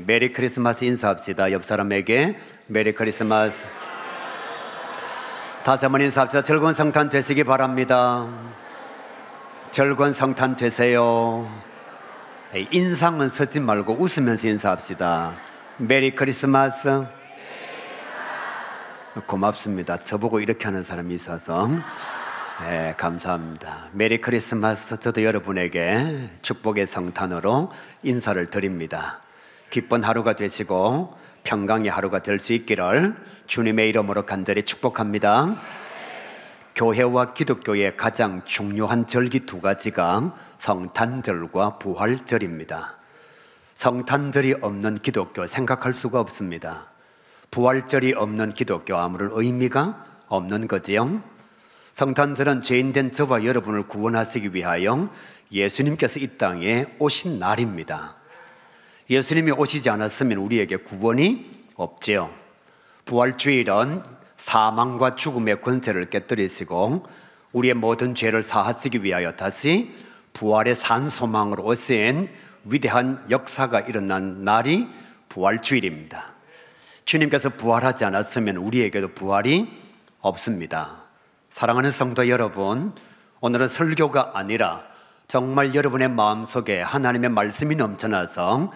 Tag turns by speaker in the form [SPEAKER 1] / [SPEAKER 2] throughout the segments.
[SPEAKER 1] 메리 크리스마스 인사합시다. 옆 사람에게 메리 크리스마스. 다시 한번 인사합시다. 즐거운 성탄 되시기 바랍니다. 즐거운 성탄 되세요. 인상은 쓰지 말고 웃으면서 인사합시다. 메리 크리스마스. 고맙습니다. 저보고 이렇게 하는 사람이 있어서 감사합니다. 메리 크리스마스. 저도 여러분에게 축복의 성탄으로 인사를 드립니다. 기쁜 하루가 되시고 평강의 하루가 될 수 있기를 주님의 이름으로 간절히 축복합니다. 교회와 기독교의 가장 중요한 절기 두 가지가 성탄절과 부활절입니다. 성탄절이 없는 기독교 생각할 수가 없습니다. 부활절이 없는 기독교 아무런 의미가 없는 거지요. 성탄절은 죄인된 저와 여러분을 구원하시기 위하여 예수님께서 이 땅에 오신 날입니다. 예수님이 오시지 않았으면 우리에게 구원이 없지요. 부활주일은 사망과 죽음의 권세를 깨뜨리시고 우리의 모든 죄를 사하시기 위하여 다시 부활의 산 소망으로 오신 위대한 역사가 일어난 날이 부활주일입니다. 주님께서 부활하지 않았으면 우리에게도 부활이 없습니다. 사랑하는 성도 여러분, 오늘은 설교가 아니라 정말 여러분의 마음속에 하나님의 말씀이 넘쳐나서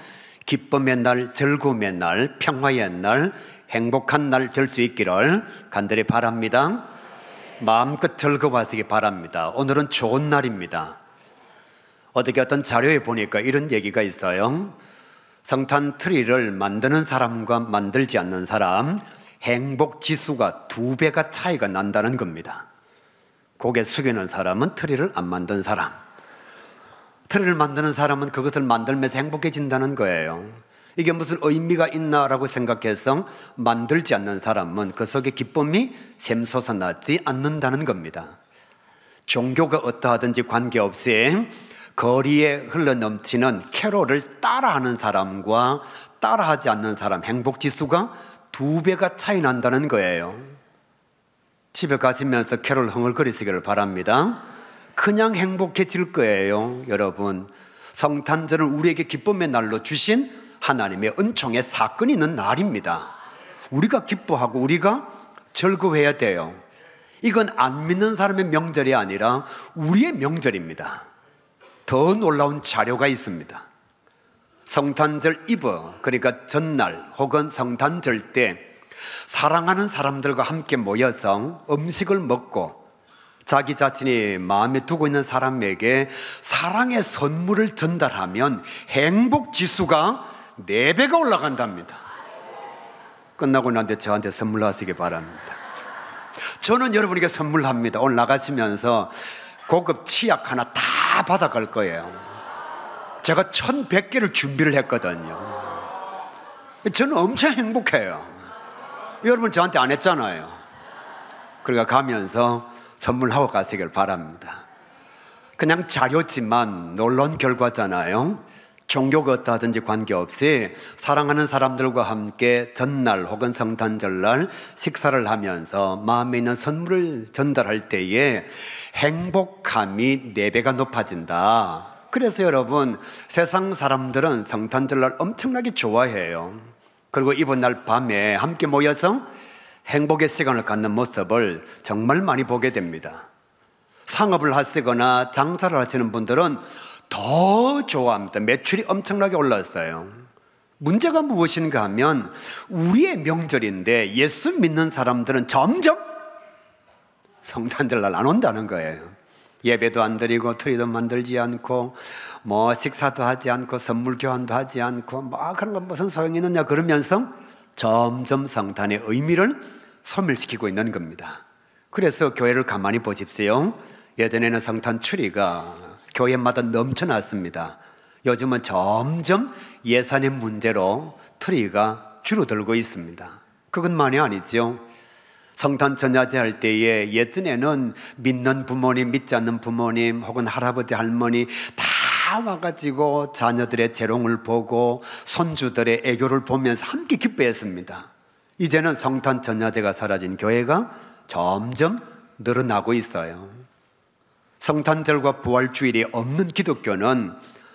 [SPEAKER 1] 기쁨의 날, 즐거움의 날, 평화의 날, 행복한 날 될 수 있기를 간절히 바랍니다. 마음껏 즐거워하시기 바랍니다. 오늘은 좋은 날입니다. 어떻게 어떤 자료에 보니까 이런 얘기가 있어요. 성탄 트리를 만드는 사람과 만들지 않는 사람 행복 지수가 2배가 차이가 난다는 겁니다. 고개 숙이는 사람은 트리를 안 만든 사람, 트리를 만드는 사람은 그것을 만들면서 행복해진다는 거예요. 이게 무슨 의미가 있나라고 생각해서 만들지 않는 사람은 그 속에 기쁨이 샘솟아나지 않는다는 겁니다. 종교가 어떠하든지 관계없이 거리에 흘러넘치는 캐롤을 따라하는 사람과 따라하지 않는 사람 행복지수가 2배가 차이 난다는 거예요. 집에 가시면서 캐롤 흥얼거리시기를 바랍니다. 그냥 행복해질 거예요. 여러분, 성탄절은 우리에게 기쁨의 날로 주신 하나님의 은총의 사건이 있는 날입니다. 우리가 기뻐하고 우리가 즐거워해야 돼요. 이건 안 믿는 사람의 명절이 아니라 우리의 명절입니다. 더 놀라운 자료가 있습니다. 성탄절 이브, 그러니까 전날 혹은 성탄절 때 사랑하는 사람들과 함께 모여서 음식을 먹고 자기 자신이 마음에 두고 있는 사람에게 사랑의 선물을 전달하면 행복 지수가 4배가 올라간답니다. 끝나고 난 뒤에 저한테 선물하시기 바랍니다. 저는 여러분에게 선물합니다. 오늘 나가시면서 고급 치약 하나 다 받아갈 거예요. 제가 1100개를 준비를 했거든요. 저는 엄청 행복해요. 여러분 저한테 안 했잖아요. 그러니까 가면서 선물하고 가시길 바랍니다. 그냥 자료지만 놀라운 결과잖아요. 종교가 어떠하든지 관계없이 사랑하는 사람들과 함께 전날 혹은 성탄절날 식사를 하면서 마음에 있는 선물을 전달할 때에 행복감이 4배가 높아진다. 그래서 여러분, 세상 사람들은 성탄절날 엄청나게 좋아해요. 그리고 이번 날 밤에 함께 모여서 행복의 시간을 갖는 모습을 정말 많이 보게 됩니다. 상업을 하시거나 장사를 하시는 분들은 더 좋아합니다. 매출이 엄청나게 올랐어요. 문제가 무엇인가 하면 우리의 명절인데 예수 믿는 사람들은 점점 성탄절날 안 온다는 거예요. 예배도 안 드리고 트리도 만들지 않고 뭐 식사도 하지 않고 선물 교환도 하지 않고 뭐 그런 건 무슨 소용이 있느냐 그러면서 점점 성탄의 의미를 소멸시키고 있는 겁니다. 그래서 교회를 가만히 보십시오. 예전에는 성탄 추리가 교회마다 넘쳐났습니다. 요즘은 점점 예산의 문제로 트리가 줄어들고 있습니다. 그것만이 아니죠. 성탄 전야제 할 때에 예전에는 믿는 부모님, 믿지 않는 부모님 혹은 할아버지, 할머니 다 와가지고 자녀들의 재롱을 보고 손주들의 애교를 보면서 함께 기뻐했습니다. 이제는 성탄 전야제가 사라진 교회가 점점 늘어나고 있어요. 성탄절과 부활주일이 없는 기독교는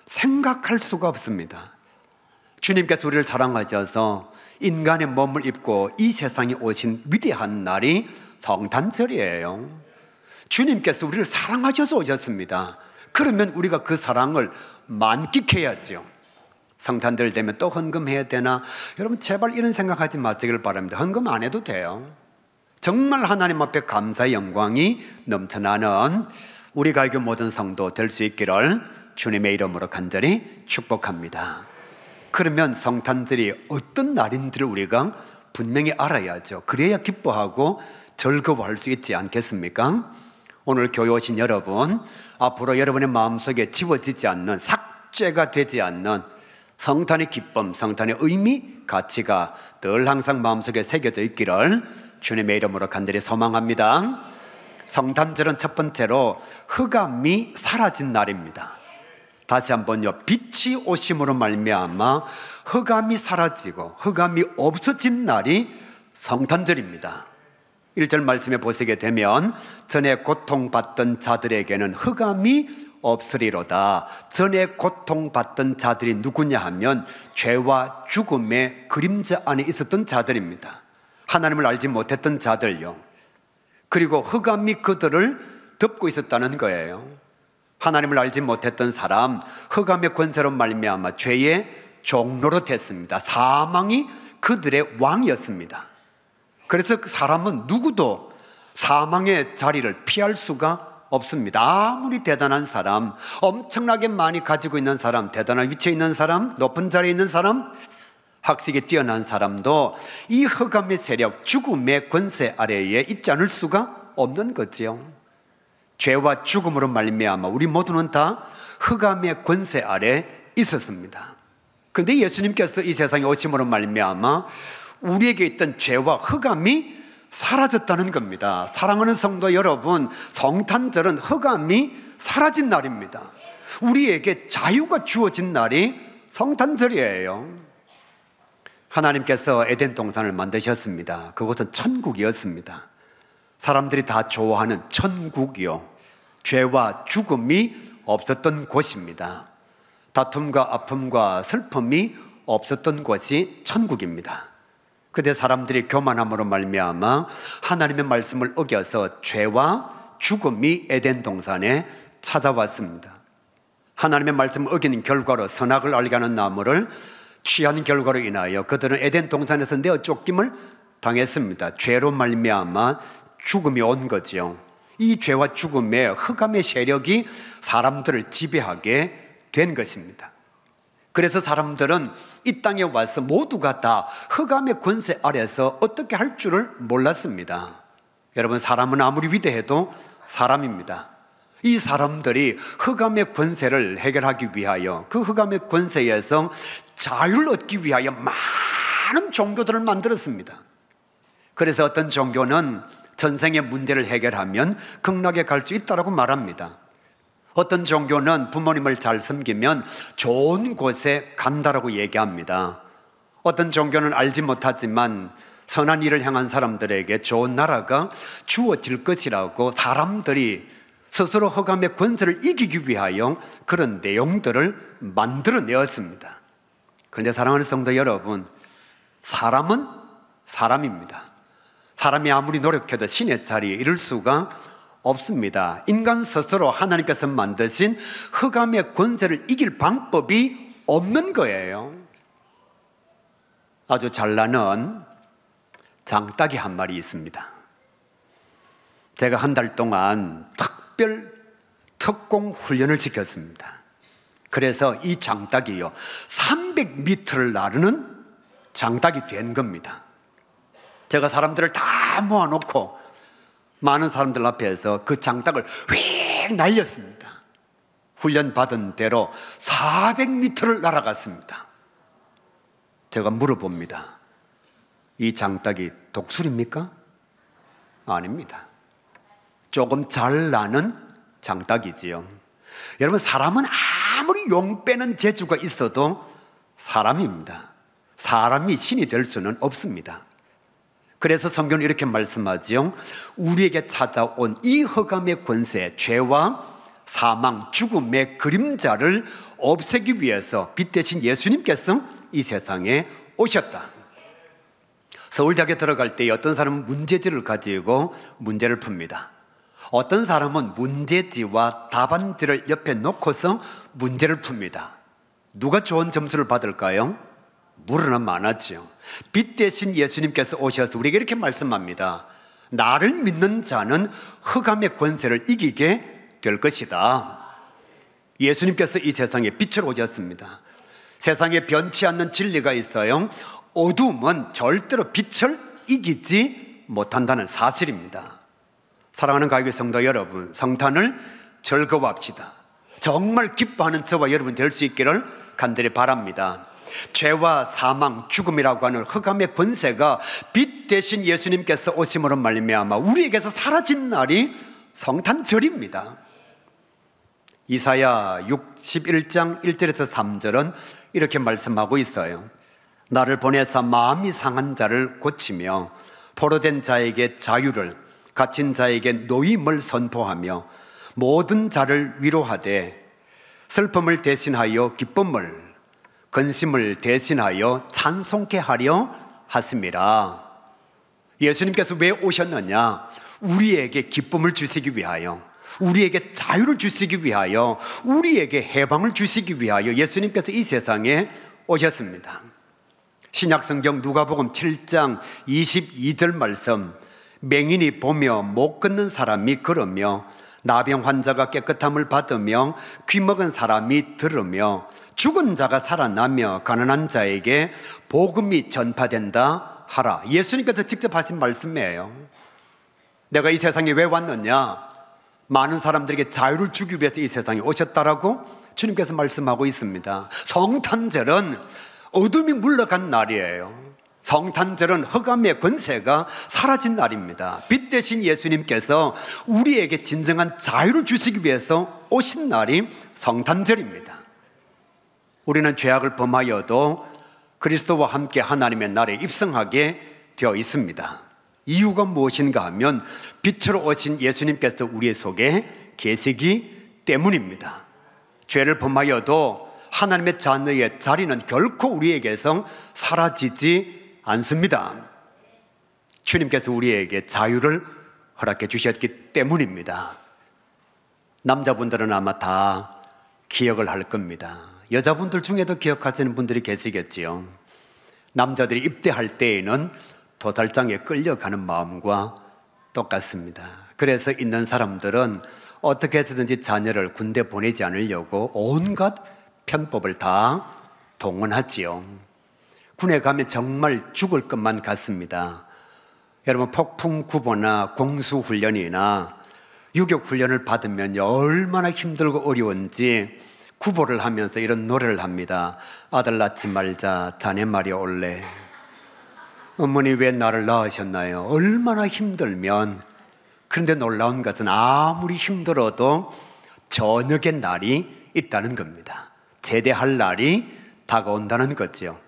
[SPEAKER 1] 생각할 수가 없습니다. 주님께서 우리를 사랑하셔서 인간의 몸을 입고 이 세상에 오신 위대한 날이 성탄절이에요. 주님께서 우리를 사랑하셔서 오셨습니다. 그러면 우리가 그 사랑을 만끽해야죠. 성탄절 되면 또 헌금해야 되나? 여러분 제발 이런 생각하지 마시길 바랍니다. 헌금 안 해도 돼요. 정말 하나님 앞에 감사의 영광이 넘쳐나는 우리 가교 모든 성도 될 수 있기를 주님의 이름으로 간절히 축복합니다. 그러면 성탄절이 어떤 날인지를 우리가 분명히 알아야죠. 그래야 기뻐하고 즐거워할 수 있지 않겠습니까? 오늘 교회 오신 여러분, 앞으로 여러분의 마음속에 지워지지 않는, 삭제가 되지 않는 성탄의 기쁨, 성탄의 의미, 가치가 늘 항상 마음속에 새겨져 있기를 주님의 이름으로 간절히 소망합니다. 성탄절은 첫 번째로 흑암이 사라진 날입니다. 다시 한번요, 빛이 오심으로 말미암아 흑암이 사라지고 흑암이 없어진 날이 성탄절입니다. 1절 말씀에 보시게 되면 전에 고통받던 자들에게는 흑암이 없으리로다. 전에 고통받던 자들이 누구냐 하면 죄와 죽음의 그림자 안에 있었던 자들입니다. 하나님을 알지 못했던 자들요. 그리고 흑암이 그들을 덮고 있었다는 거예요. 하나님을 알지 못했던 사람, 흑암의 권세로 말미암아 죄의 종로로 됐습니다. 사망이 그들의 왕이었습니다. 그래서 그 사람은 누구도 사망의 자리를 피할 수가 없습니다. 아무리 대단한 사람, 엄청나게 많이 가지고 있는 사람, 대단한 위치에 있는 사람, 높은 자리에 있는 사람, 학식이 뛰어난 사람도 이 흑암의 세력, 죽음의 권세 아래에 있지 않을 수가 없는 거지요. 죄와 죽음으로 말미암아 우리 모두는 다 흑암의 권세 아래 있었습니다. 그런데 예수님께서 이 세상에 오심으로 말미암아 우리에게 있던 죄와 흑암이 사라졌다는 겁니다. 사랑하는 성도 여러분, 성탄절은 흑암이 사라진 날입니다. 우리에게 자유가 주어진 날이 성탄절이에요. 하나님께서 에덴 동산을 만드셨습니다. 그곳은 천국이었습니다. 사람들이 다 좋아하는 천국이요, 죄와 죽음이 없었던 곳입니다. 다툼과 아픔과 슬픔이 없었던 곳이 천국입니다. 그때 사람들이 교만함으로 말미암아 하나님의 말씀을 어겨서 죄와 죽음이 에덴 동산에 찾아왔습니다. 하나님의 말씀을 어기는 결과로 선악을 알게 하는 나무를 취한 결과로 인하여 그들은 에덴 동산에서 내어 쫓김을 당했습니다. 죄로 말미암아 죽음이 온 거죠. 이 죄와 죽음의 흑암의 세력이 사람들을 지배하게 된 것입니다. 그래서 사람들은 이 땅에 와서 모두가 다 흑암의 권세 아래서 어떻게 할 줄을 몰랐습니다. 여러분, 사람은 아무리 위대해도 사람입니다. 이 사람들이 흑암의 권세를 해결하기 위하여, 그 흑암의 권세에서 자유를 얻기 위하여 많은 종교들을 만들었습니다. 그래서 어떤 종교는 전생의 문제를 해결하면 극락에 갈 수 있다고 말합니다. 어떤 종교는 부모님을 잘 섬기면 좋은 곳에 간다라고 얘기합니다. 어떤 종교는 알지 못하지만 선한 일을 향한 사람들에게 좋은 나라가 주어질 것이라고 사람들이 스스로 흑암의 권세를 이기기 위하여 그런 내용들을 만들어내었습니다. 그런데 사랑하는 성도 여러분, 사람은 사람입니다. 사람이 아무리 노력해도 신의 자리에 이를 수가 없습니다. 인간 스스로 하나님께서 만드신 흑암의 권세를 이길 방법이 없는 거예요. 아주 잘나는 장닭이 한 마리 있습니다. 제가 한 달 동안 특별 특공 훈련을 시켰습니다. 그래서 이 장닭이요, 300m를 나르는 장닭이 된 겁니다. 제가 사람들을 다 모아놓고 많은 사람들 앞에서 그 장닭을 휙 날렸습니다. 훈련받은 대로 400m를 날아갔습니다. 제가 물어봅니다. 이 장닭이 독수리입니까? 아닙니다. 조금 잘 나는 장닭이지요. 여러분, 사람은 아무리 용 빼는 재주가 있어도 사람입니다. 사람이 신이 될 수는 없습니다. 그래서 성경은 이렇게 말씀하죠. 우리에게 찾아온 이 흑암의 권세, 죄와 사망, 죽음의 그림자를 없애기 위해서 빛 대신 예수님께서 이 세상에 오셨다. 서울대학에 들어갈 때 어떤 사람은 문제지를 가지고 문제를 풉니다. 어떤 사람은 문제지와 답안지를 옆에 놓고서 문제를 풉니다. 누가 좋은 점수를 받을까요? 물으나 많았죠. 빛 대신 예수님께서 오셔서 우리에게 이렇게 말씀합니다. 나를 믿는 자는 흑암의 권세를 이기게 될 것이다. 예수님께서 이 세상에 빛으로 오셨습니다. 세상에 변치 않는 진리가 있어요. 어둠은 절대로 빛을 이기지 못한다는 사실입니다. 사랑하는 가교회 성도 여러분, 성탄을 즐거워합시다. 정말 기뻐하는 저와 여러분 될 수 있기를 간절히 바랍니다. 죄와 사망, 죽음이라고 하는 흑암의 권세가 빛 대신 예수님께서 오심으로 말미암아 우리에게서 사라진 날이 성탄절입니다. 이사야 61장 1절에서 3절은 이렇게 말씀하고 있어요. 나를 보내사 마음이 상한 자를 고치며 포로된 자에게 자유를, 갇힌 자에게 노임을 선포하며 모든 자를 위로하되 슬픔을 대신하여 기쁨을, 근심을 대신하여 찬송케 하려 하심이라. 예수님께서 왜 오셨느냐? 우리에게 기쁨을 주시기 위하여, 우리에게 자유를 주시기 위하여, 우리에게 해방을 주시기 위하여 예수님께서 이 세상에 오셨습니다. 신약성경 누가복음 7장 22절 말씀, 맹인이 보며 못 걷는 사람이 걸으며 나병 환자가 깨끗함을 받으며 귀먹은 사람이 들으며 죽은 자가 살아나며 가난한 자에게 복음이 전파된다 하라. 예수님께서 직접 하신 말씀이에요. 내가 이 세상에 왜 왔느냐? 많은 사람들에게 자유를 주기 위해서 이 세상에 오셨다라고 주님께서 말씀하고 있습니다. 성탄절은 어둠이 물러간 날이에요. 성탄절은 흑암의 권세가 사라진 날입니다. 빛 대신 예수님께서 우리에게 진정한 자유를 주시기 위해서 오신 날이 성탄절입니다. 우리는 죄악을 범하여도 그리스도와 함께 하나님의 나라에 입성하게 되어 있습니다. 이유가 무엇인가 하면 빛으로 오신 예수님께서 우리 속에 계시기 때문입니다. 죄를 범하여도 하나님의 자녀의 자리는 결코 우리에게서 사라지지 않습니다. 주님께서 우리에게 자유를 허락해 주셨기 때문입니다. 남자분들은 아마 다 기억을 할 겁니다. 여자분들 중에도 기억하시는 분들이 계시겠지요. 남자들이 입대할 때에는 도살장에 끌려가는 마음과 똑같습니다. 그래서 있는 사람들은 어떻게 해서든지 자녀를 군대 보내지 않으려고 온갖 편법을 다 동원하지요. 군에 가면 정말 죽을 것만 같습니다. 여러분, 폭풍구보나 공수훈련이나 유격훈련을 받으면 얼마나 힘들고 어려운지 구보를 하면서 이런 노래를 합니다. 아들 낳지 말자 자네 말이 올래. 어머니 왜 나를 낳으셨나요? 얼마나 힘들면. 그런데 놀라운 것은 아무리 힘들어도 저녁의 날이 있다는 겁니다. 제대할 날이 다가온다는 거죠.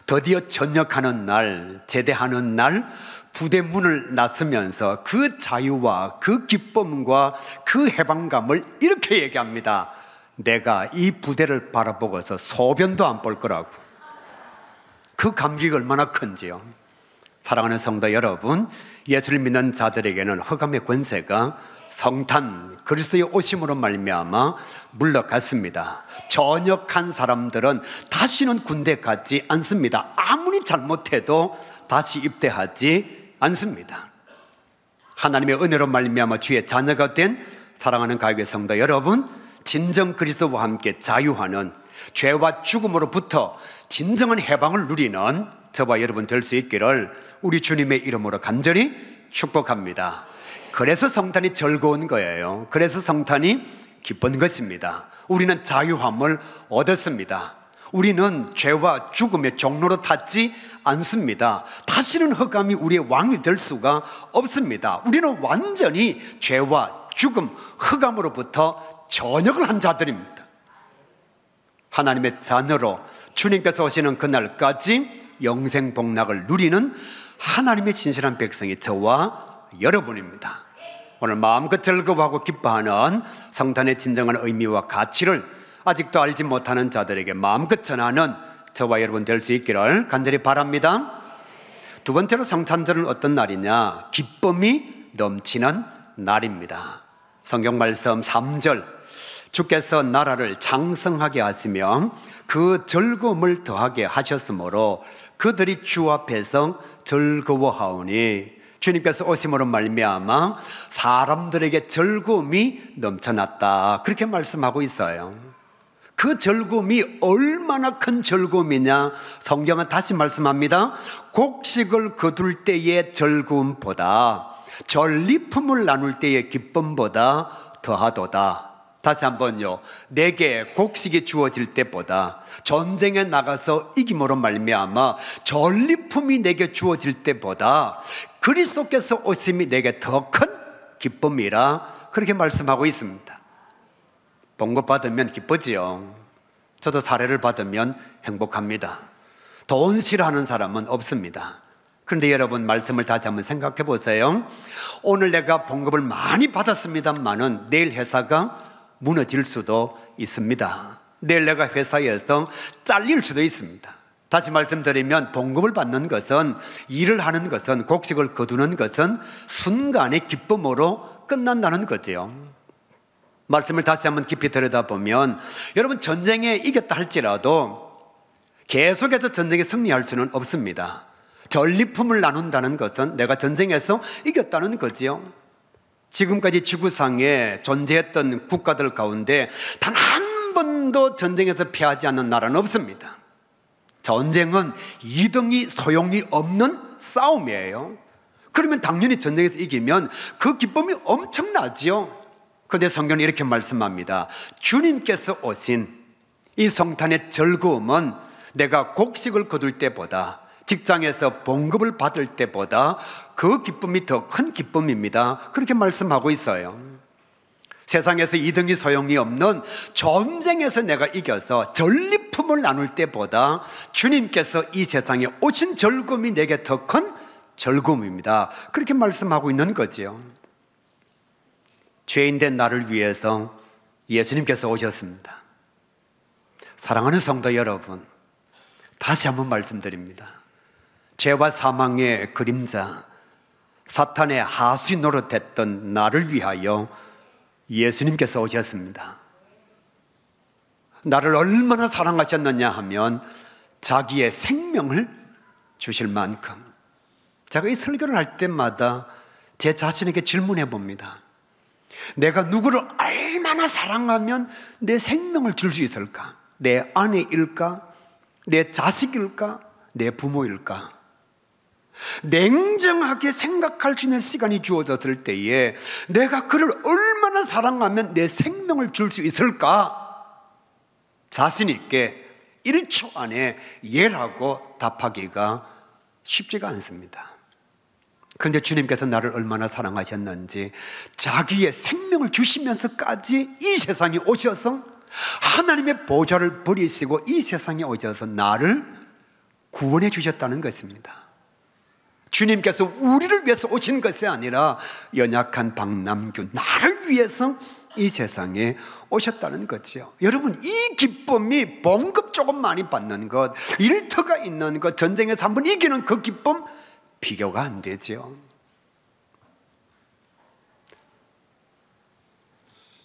[SPEAKER 1] 드디어 전역하는 날, 제대하는 날 부대 문을 나서면서 그 자유와 그 기쁨과 그 해방감을 이렇게 얘기합니다. 내가 이 부대를 바라보고서 소변도 안 볼 거라고. 그 감격이 얼마나 큰지요. 사랑하는 성도 여러분, 예수를 믿는 자들에게는 흑암의 권세가 성탄 그리스도의 오심으로 말미암아 물러갔습니다. 전역한 사람들은 다시는 군대 가지 않습니다. 아무리 잘못해도 다시 입대하지 않습니다. 하나님의 은혜로 말미암아 주의 자녀가 된 사랑하는 가교회 성도 여러분, 진정 그리스도와 함께 자유하는, 죄와 죽음으로부터 진정한 해방을 누리는 저와 여러분 될 수 있기를 우리 주님의 이름으로 간절히 축복합니다. 그래서 성탄이 즐거운 거예요. 그래서 성탄이 기쁜 것입니다. 우리는 자유함을 얻었습니다. 우리는 죄와 죽음의 종로로 탔지 않습니다. 다시는 흑암이 우리의 왕이 될 수가 없습니다. 우리는 완전히 죄와 죽음, 흑암으로부터 전역을 한 자들입니다. 하나님의 자녀로 주님께서 오시는 그날까지 영생 복락을 누리는 하나님의 신실한 백성이 저와 여러분입니다. 오늘 마음껏 즐거워하고 기뻐하는 성탄의 진정한 의미와 가치를 아직도 알지 못하는 자들에게 마음껏 전하는 저와 여러분 될 수 있기를 간절히 바랍니다. 두 번째로 성탄절은 어떤 날이냐? 기쁨이 넘치는 날입니다. 성경 말씀 3절, 주께서 나라를 장성하게 하시며 그 즐거움을 더하게 하셨으므로 그들이 주 앞에서 즐거워하오니, 주님께서 오심으로 말미암아 사람들에게 즐거움이 넘쳐났다, 그렇게 말씀하고 있어요. 그 즐거움이 얼마나 큰 즐거움이냐? 성경은 다시 말씀합니다. 곡식을 거둘 때의 즐거움보다, 전리품을 나눌 때의 기쁨보다 더하도다. 다시 한번요. 내게 곡식이 주어질 때보다, 전쟁에 나가서 이김으로 말미암아 전리품이 내게 주어질 때보다 그리스도께서 오심이 내게 더 큰 기쁨이라, 그렇게 말씀하고 있습니다. 봉급 받으면 기쁘지요. 저도 사례를 받으면 행복합니다. 돈 싫어하는 사람은 없습니다. 그런데 여러분, 말씀을 다시 한번 생각해 보세요. 오늘 내가 봉급을 많이 받았습니다만은 내일 회사가 무너질 수도 있습니다. 내일 내가 회사에서 잘릴 수도 있습니다. 다시 말씀드리면 봉급을 받는 것은, 일을 하는 것은, 곡식을 거두는 것은 순간의 기쁨으로 끝난다는 거죠. 말씀을 다시 한번 깊이 들여다보면, 여러분, 전쟁에 이겼다 할지라도 계속해서 전쟁에 승리할 수는 없습니다. 전리품을 나눈다는 것은 내가 전쟁에서 이겼다는 거지요. 지금까지 지구상에 존재했던 국가들 가운데 단 한 번도 전쟁에서 패하지 않는 나라는 없습니다. 전쟁은 이등이 소용이 없는 싸움이에요. 그러면 당연히 전쟁에서 이기면 그 기쁨이 엄청나지요. 그런데 성경은 이렇게 말씀합니다. 주님께서 오신 이 성탄의 즐거움은 내가 곡식을 거둘 때보다, 직장에서 봉급을 받을 때보다 그 기쁨이 더 큰 기쁨입니다. 그렇게 말씀하고 있어요. 세상에서 이등이 소용이 없는 전쟁에서 내가 이겨서 전리품을 나눌 때보다 주님께서 이 세상에 오신 즐거움이 내게 더 큰 즐거움입니다. 그렇게 말씀하고 있는 거지요. 죄인된 나를 위해서 예수님께서 오셨습니다. 사랑하는 성도 여러분, 다시 한번 말씀드립니다. 죄와 사망의 그림자, 사탄의 하수인 노릇했던 나를 위하여 예수님께서 오셨습니다. 나를 얼마나 사랑하셨느냐 하면 자기의 생명을 주실 만큼. 제가 이 설교를 할 때마다 제 자신에게 질문해 봅니다. 내가 누구를 얼마나 사랑하면 내 생명을 줄 수 있을까? 내 아내일까? 내 자식일까? 내 부모일까? 냉정하게 생각할 수 있는 시간이 주어졌을 때에 내가 그를 얼마나 사랑하면 내 생명을 줄 수 있을까? 자신 있게 1초 안에 예라고 답하기가 쉽지가 않습니다. 그런데 주님께서 나를 얼마나 사랑하셨는지 자기의 생명을 주시면서까지 이 세상에 오셔서 하나님의 보좌를 버리시고 이 세상에 오셔서 나를 구원해 주셨다는 것입니다. 주님께서 우리를 위해서 오신 것이 아니라 연약한 박남규, 나를 위해서 이 세상에 오셨다는 거죠. 여러분, 이 기쁨이 봉급 조금 많이 받는 것, 일터가 있는 것, 전쟁에서 한번 이기는 그 기쁨 비교가 안 되죠.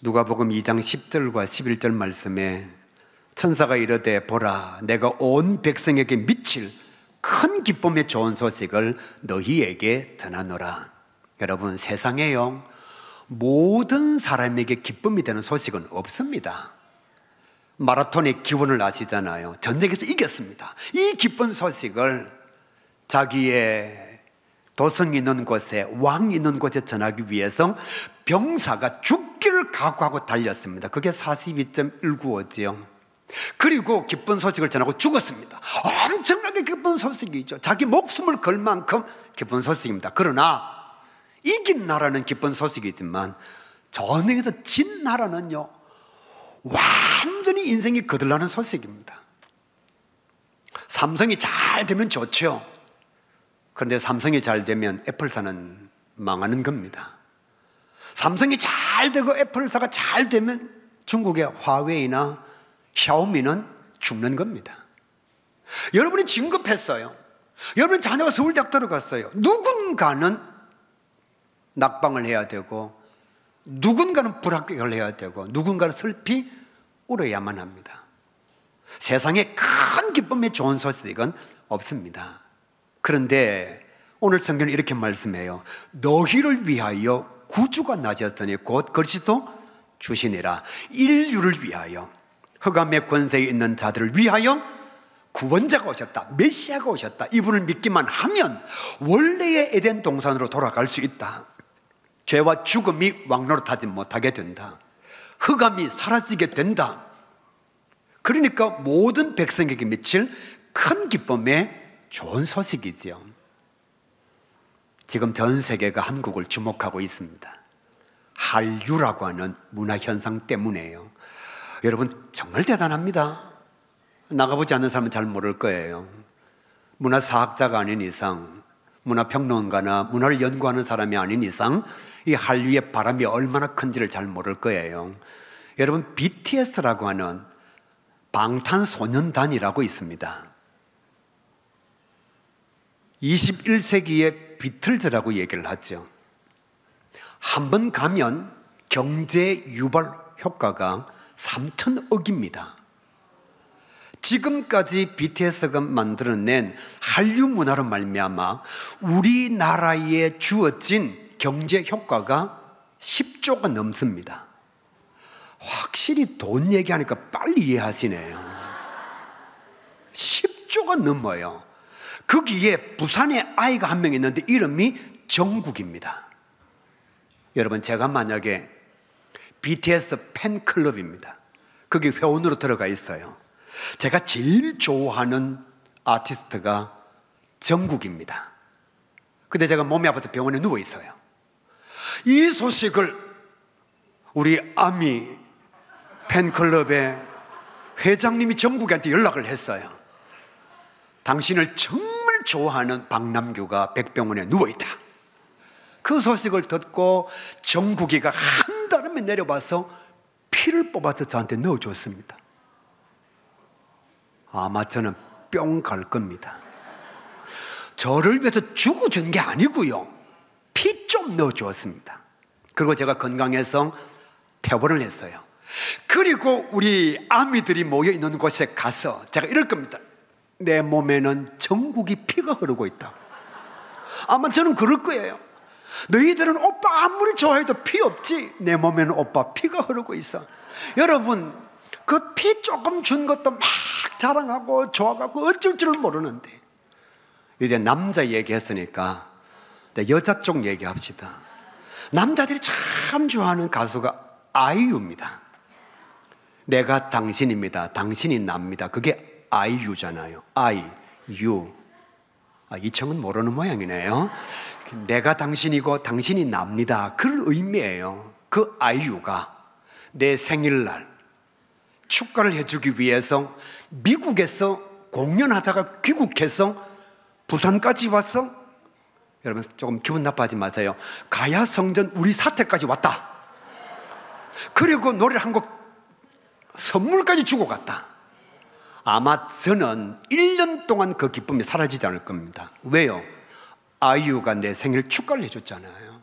[SPEAKER 1] 누가복음 2장 10절과 11절 말씀에 천사가 이르되 보라, 내가 온 백성에게 미칠 큰 기쁨의 좋은 소식을 너희에게 전하노라. 여러분, 세상에요, 모든 사람에게 기쁨이 되는 소식은 없습니다. 마라톤의 기원을 아시잖아요. 전쟁에서 이겼습니다. 이 기쁜 소식을 자기의 도성 있는 곳에, 왕 있는 곳에 전하기 위해서 병사가 죽기를 각오하고 달렸습니다. 그게 42.195지요. 그리고 기쁜 소식을 전하고 죽었습니다. 엄청나게 기쁜 소식이죠. 자기 목숨을 걸 만큼 기쁜 소식입니다. 그러나 이긴 나라는 기쁜 소식이지만 전쟁에서 진 나라는요, 완전히 인생이 거들나는 소식입니다. 삼성이 잘 되면 좋죠. 그런데 삼성이 잘 되면 애플사는 망하는 겁니다. 삼성이 잘 되고 애플사가 잘 되면 중국의 화웨이나 샤오미는 죽는 겁니다. 여러분이 진급했어요. 여러분 자녀가 서울대학 들어갔어요. 누군가는 낙방을 해야 되고, 누군가는 불합격을 해야 되고, 누군가는 슬피 울어야만 합니다. 세상에 큰 기쁨의 좋은 소식은 없습니다. 그런데 오늘 성경은 이렇게 말씀해요. 너희를 위하여 구주가 나셨으니 곧 그리스도 주시니라. 인류를 위하여, 흑암의 권세에 있는 자들을 위하여 구원자가 오셨다. 메시아가 오셨다. 이분을 믿기만 하면 원래의 에덴 동산으로 돌아갈 수 있다. 죄와 죽음이 왕노릇하지 못하게 된다. 흑암이 사라지게 된다. 그러니까 모든 백성에게 미칠 큰 기쁨의 좋은 소식이죠. 지금 전 세계가 한국을 주목하고 있습니다. 한류라고 하는 문화현상 때문에요. 여러분 정말 대단합니다. 나가보지 않는 사람은 잘 모를 거예요. 문화사학자가 아닌 이상, 문화평론가나 문화를 연구하는 사람이 아닌 이상 이 한류의 바람이 얼마나 큰지를 잘 모를 거예요. 여러분 BTS라고 하는 방탄소년단이라고 있습니다. 21세기의 비틀즈라고 얘기를 하죠. 한번 가면 경제 유발 효과가 3천억입니다. 지금까지 BTS가 만들어낸 한류 문화로 말미암아 우리나라에 주어진 경제 효과가 10조가 넘습니다. 확실히 돈 얘기하니까 빨리 이해하시네요. 10조가 넘어요. 거기에 부산에 아이가 한 명 있는데 이름이 정국입니다. 여러분 제가 만약에 BTS 팬클럽입니다. 거기 회원으로 들어가 있어요. 제가 제일 좋아하는 아티스트가 정국입니다. 근데 제가 몸이 아파서 병원에 누워 있어요. 이 소식을 우리 아미 팬클럽의 회장님이 정국이한테 연락을 했어요. 당신을 정말 좋아하는 박남규가 백병원에 누워있다. 그 소식을 듣고 정국이가 한달음에 내려와서 피를 뽑아서 저한테 넣어줬습니다. 아마 저는 뿅 갈 겁니다. 저를 위해서 죽어준 게 아니고요, 피 좀 넣어주었습니다. 그리고 제가 건강해서 퇴원을 했어요. 그리고 우리 아미들이 모여있는 곳에 가서 제가 이럴 겁니다. 내 몸에는 정국이 피가 흐르고 있다. 아마 저는 그럴 거예요. 너희들은 오빠 아무리 좋아해도 피 없지? 내 몸에는 오빠 피가 흐르고 있어. 여러분 그 피 조금 준 것도 막 자랑하고 좋아하고 어쩔 줄 모르는데, 이제 남자 얘기했으니까 여자 쪽 얘기합시다. 남자들이 참 좋아하는 가수가 아이유입니다. 내가 당신입니다. 당신이 납니다. 그게 아이유잖아요. 아이유. 이청은 모르는 모양이네요. 내가 당신이고 당신이 납니다. 그런 의미예요. 그 아이유가 내 생일날 축가를 해주기 위해서 미국에서 공연하다가 귀국해서 부산까지 왔어. 여러분 조금 기분 나빠하지 마세요. 가야성전 우리 사택까지 왔다. 그리고 노래 한 곡 선물까지 주고 갔다. 아마 저는 1년 동안 그 기쁨이 사라지지 않을 겁니다. 왜요? 아이유가 내 생일 축가를 해줬잖아요.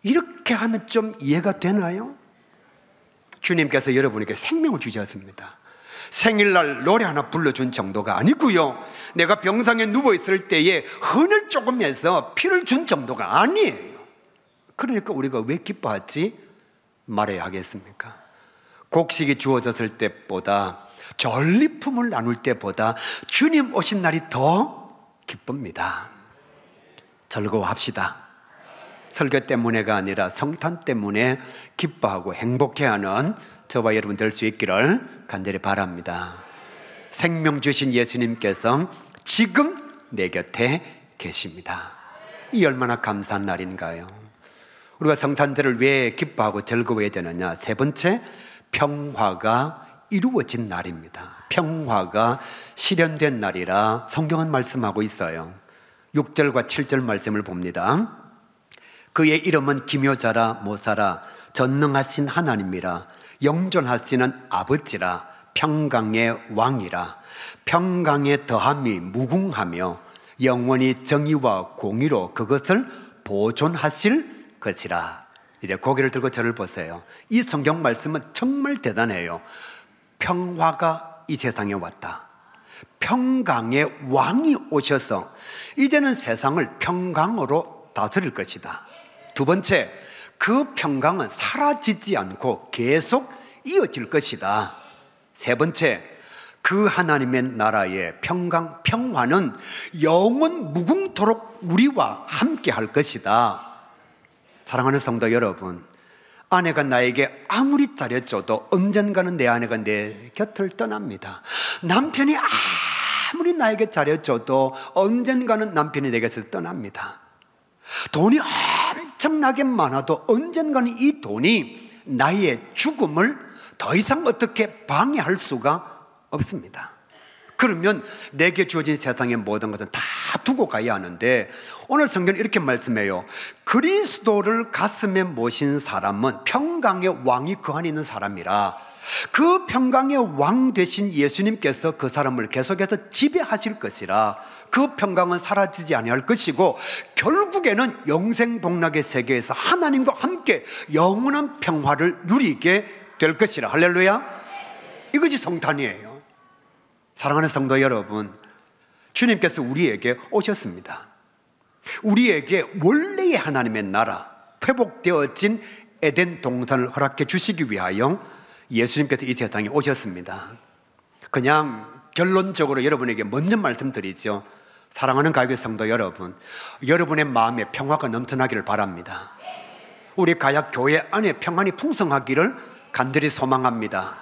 [SPEAKER 1] 이렇게 하면 좀 이해가 되나요? 주님께서 여러분에게 생명을 주셨습니다. 생일날 노래 하나 불러준 정도가 아니고요, 내가 병상에 누워있을 때에 헌을 조금 해서 피를 준 정도가 아니에요. 그러니까 우리가 왜 기뻐하지 말아야 하겠습니까? 곡식이 주어졌을 때보다, 전리품을 나눌 때보다 주님 오신 날이 더 기쁩니다. 즐거워합시다. 설교 때문에가 아니라 성탄 때문에 기뻐하고 행복해하는 저와 여러분 될 수 있기를 간절히 바랍니다. 생명 주신 예수님께서 지금 내 곁에 계십니다. 이 얼마나 감사한 날인가요? 우리가 성탄절을 왜 기뻐하고 즐거워해야 되느냐? 세 번째, 평화가 이루어진 날입니다. 평화가 실현된 날이라 성경은 말씀하고 있어요. 6절과 7절 말씀을 봅니다. 그의 이름은 기묘자라 모사라 전능하신 하나님이라 영존하시는 아버지라 평강의 왕이라. 평강의 더함이 무궁하며 영원히 정의와 공의로 그것을 보존하실 것이라. 이제 고개를 들고 저를 보세요. 이 성경 말씀은 정말 대단해요. 평화가 이 세상에 왔다. 평강의 왕이 오셔서 이제는 세상을 평강으로 다스릴 것이다. 두 번째, 그 평강은 사라지지 않고 계속 이어질 것이다. 세 번째, 그 하나님의 나라의 평강, 평화는 영원 무궁토록 우리와 함께 할 것이다. 사랑하는 성도 여러분, 아내가 나에게 아무리 잘해줘도 언젠가는 내 아내가 내 곁을 떠납니다. 남편이 아무리 나에게 잘해줘도 언젠가는 남편이 내 곁을 떠납니다. 돈이 엄청나게 많아도 언젠가는 이 돈이 나의 죽음을 더 이상 어떻게 방해할 수가 없습니다. 그러면 내게 주어진 세상의 모든 것은 다 두고 가야 하는데, 오늘 성경은 이렇게 말씀해요. 그리스도를 가슴에 모신 사람은 평강의 왕이 그 안에 있는 사람이라. 그 평강의 왕 되신 예수님께서 그 사람을 계속해서 지배하실 것이라. 그 평강은 사라지지 아니할 것이고 결국에는 영생복락의 세계에서 하나님과 함께 영원한 평화를 누리게 될 것이라. 할렐루야. 이것이 성탄이에요. 사랑하는 성도 여러분, 주님께서 우리에게 오셨습니다. 우리에게 원래의 하나님의 나라, 회복되어진 에덴 동산을 허락해 주시기 위하여 예수님께서 이 세상에 오셨습니다. 그냥 결론적으로 여러분에게 먼저 말씀드리죠. 사랑하는 가요계 성도 여러분, 여러분의 마음에 평화가 넘쳐나기를 바랍니다. 우리 가약 교회 안에 평안이 풍성하기를 간절히 소망합니다.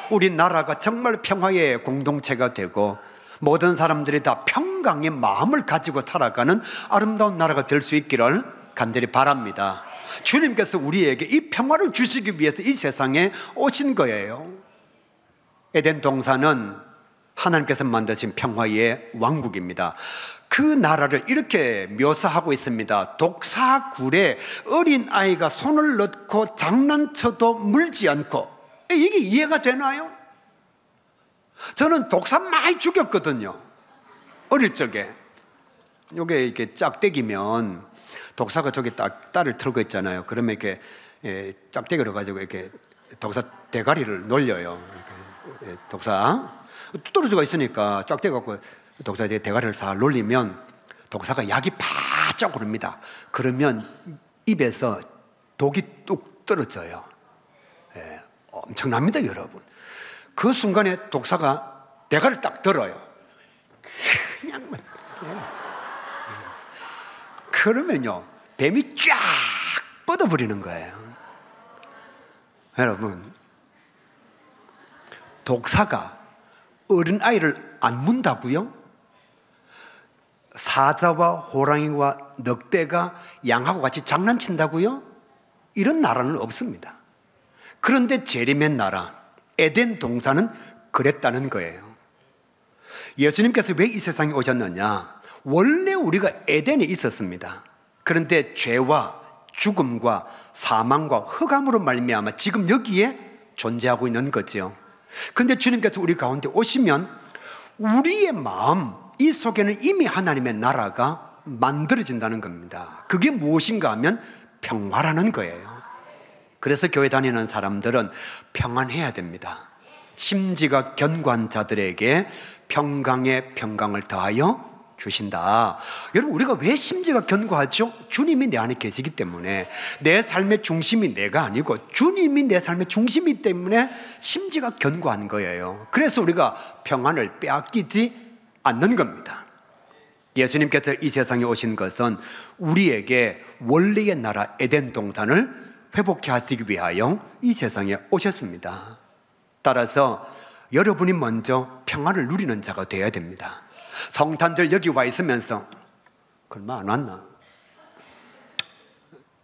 [SPEAKER 1] 우리 나라가 정말 평화의 공동체가 되고 모든 사람들이 다 평강의 마음을 가지고 살아가는 아름다운 나라가 될 수 있기를 간절히 바랍니다. 주님께서 우리에게 이 평화를 주시기 위해서 이 세상에 오신 거예요. 에덴 동산은 하나님께서 만드신 평화의 왕국입니다. 그 나라를 이렇게 묘사하고 있습니다. 독사굴에 어린아이가 손을 넣고 장난쳐도 물지 않고. 이게 이해가 되나요? 저는 독사 많이 죽였거든요. 어릴 적에. 요게 이렇게 짝대기면 독사가 저기 딸을 틀고 있잖아요. 그러면 이렇게 짝대기로 가지고 이렇게 독사 대가리를 놀려요. 이렇게 독사 뚜루지가 있으니까 짝대기 갖고 독사 대가리를 싹 놀리면 독사가 약이 바짝 오릅니다. 그러면 입에서 독이 뚝 떨어져요. 엄청납니다, 여러분. 그 순간에 독사가 대가를 딱 들어요. 그냥 그러면요, 뱀이 쫙 뻗어버리는 거예요. 여러분, 독사가 어린아이를 안 문다고요? 사자와 호랑이와 늑대가 양하고 같이 장난친다고요? 이런 나라는 없습니다. 그런데 재림의 나라 에덴 동산은 그랬다는 거예요. 예수님께서 왜 이 세상에 오셨느냐? 원래 우리가 에덴에 있었습니다. 그런데 죄와 죽음과 사망과 흑암으로 말미암아 지금 여기에 존재하고 있는 거죠. 그런데 주님께서 우리 가운데 오시면 우리의 마음 이 속에는 이미 하나님의 나라가 만들어진다는 겁니다. 그게 무엇인가 하면 평화라는 거예요. 그래서 교회 다니는 사람들은 평안해야 됩니다. 심지가 견고한 자들에게 평강의 평강을 더하여 주신다. 여러분, 우리가 왜 심지가 견고하죠? 주님이 내 안에 계시기 때문에. 내 삶의 중심이 내가 아니고 주님이 내 삶의 중심이기 때문에 심지가 견고한 거예요. 그래서 우리가 평안을 빼앗기지 않는 겁니다. 예수님께서 이 세상에 오신 것은 우리에게 원래의 나라 에덴 동산을 회복해 하시기 위하여 이 세상에 오셨습니다. 따라서 여러분이 먼저 평안을 누리는 자가 되어야 됩니다. 성탄절 여기 와 있으면서 얼마 안 왔나?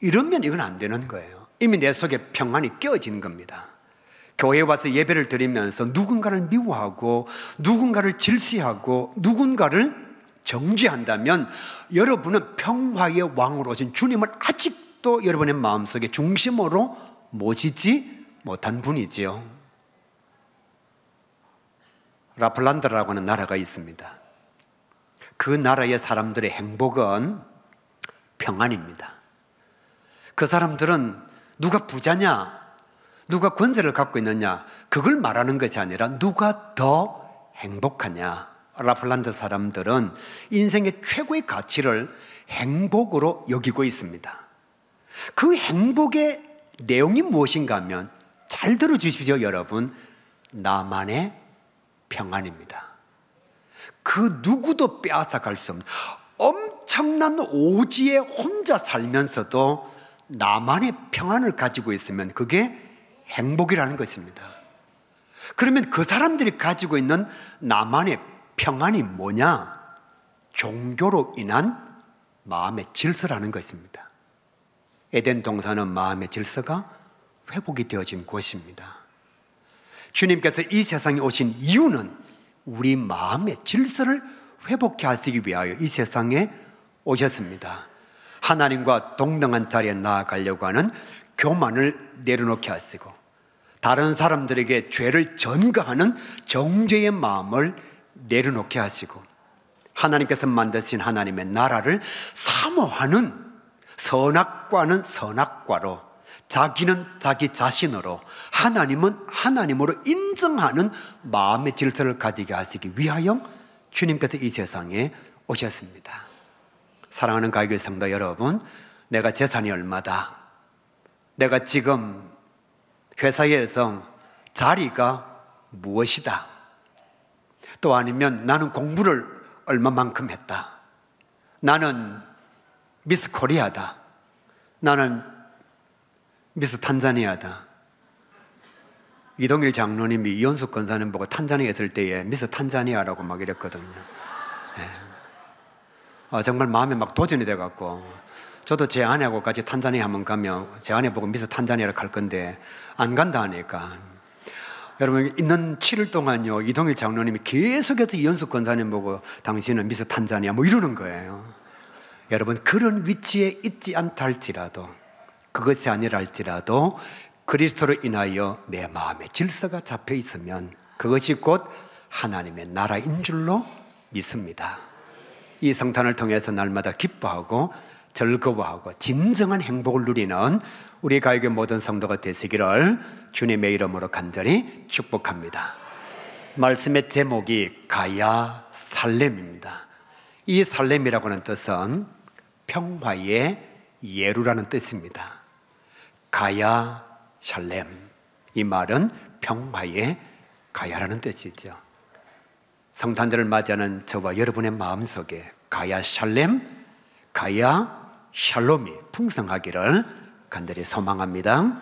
[SPEAKER 1] 이러면 이건 안 되는 거예요. 이미 내 속에 평안이 깨어진 겁니다. 교회에 와서 예배를 드리면서 누군가를 미워하고 누군가를 질시하고 누군가를 정죄한다면 여러분은 평화의 왕으로 오신 주님을 아직도 여러분의 마음속에 중심으로 모시지 못한 분이지요. 라플란드라고 하는 나라가 있습니다. 그 나라의 사람들의 행복은 평안입니다. 그 사람들은 누가 부자냐, 누가 권세를 갖고 있느냐, 그걸 말하는 것이 아니라 누가 더 행복하냐. 라플란드 사람들은 인생의 최고의 가치를 행복으로 여기고 있습니다. 그 행복의 내용이 무엇인가 하면, 잘 들어주십시오 여러분, 나만의 평안입니다. 그 누구도 빼앗아갈 수 없는 엄청난 오지에 혼자 살면서도 나만의 평안을 가지고 있으면 그게 행복이라는 것입니다. 그러면 그 사람들이 가지고 있는 나만의 평안이 뭐냐? 종교로 인한 마음의 질서라는 것입니다. 에덴 동산은 마음의 질서가 회복이 되어진 곳입니다. 주님께서 이 세상에 오신 이유는 우리 마음의 질서를 회복해 하시기 위하여 이 세상에 오셨습니다. 하나님과 동등한 자리에 나아가려고 하는 교만을 내려놓게 하시고, 다른 사람들에게 죄를 전가하는 정죄의 마음을 내려놓게 하시고, 하나님께서 만드신 하나님의 나라를 사모하는 선악과는 선악과로, 자기는 자기 자신으로, 하나님은 하나님으로 인정하는 마음의 질서를 가지게 하시기 위하여 주님께서 이 세상에 오셨습니다. 사랑하는 가교회 성도 여러분, 내가 재산이 얼마다, 내가 지금 회사에서 자리가 무엇이다, 또 아니면 나는 공부를 얼마만큼 했다, 나는 미스 코리아다, 나는 미스 탄자니아다. 이동일 장로님이 이현숙 권사님 보고 탄자니아 있을 때에 미스 탄자니아라고 막 이랬거든요. 정말 마음에 막 도전이 돼갖고, 저도 제 아내하고 같이 탄자니아 한번 가면 제 아내 보고 미스 탄자니아를 갈 건데 안 간다 하니까, 여러분 있는 7일 동안요 이동일 장로님이 계속해서 이현숙 권사님 보고 당신은 미스 탄자니아 뭐 이러는 거예요. 여러분, 그런 위치에 있지 않다 할지라도, 그것이 아니라 할지라도 그리스도로 인하여 내 마음의 질서가 잡혀 있으면 그것이 곧 하나님의 나라인 줄로 믿습니다. 이 성탄을 통해서 날마다 기뻐하고 즐거워하고 진정한 행복을 누리는 우리 가요계 모든 성도가 되시기를 주님의 이름으로 간절히 축복합니다. 말씀의 제목이 가야 살렘입니다. 이 살렘이라고 하는 뜻은 평화의 예루라는 뜻입니다. 가야 샬렘, 이 말은 평화의 가야라는 뜻이죠. 성탄절을 맞이하는 저와 여러분의 마음속에 가야 샬렘, 가야 샬롬이 풍성하기를 간절히 소망합니다.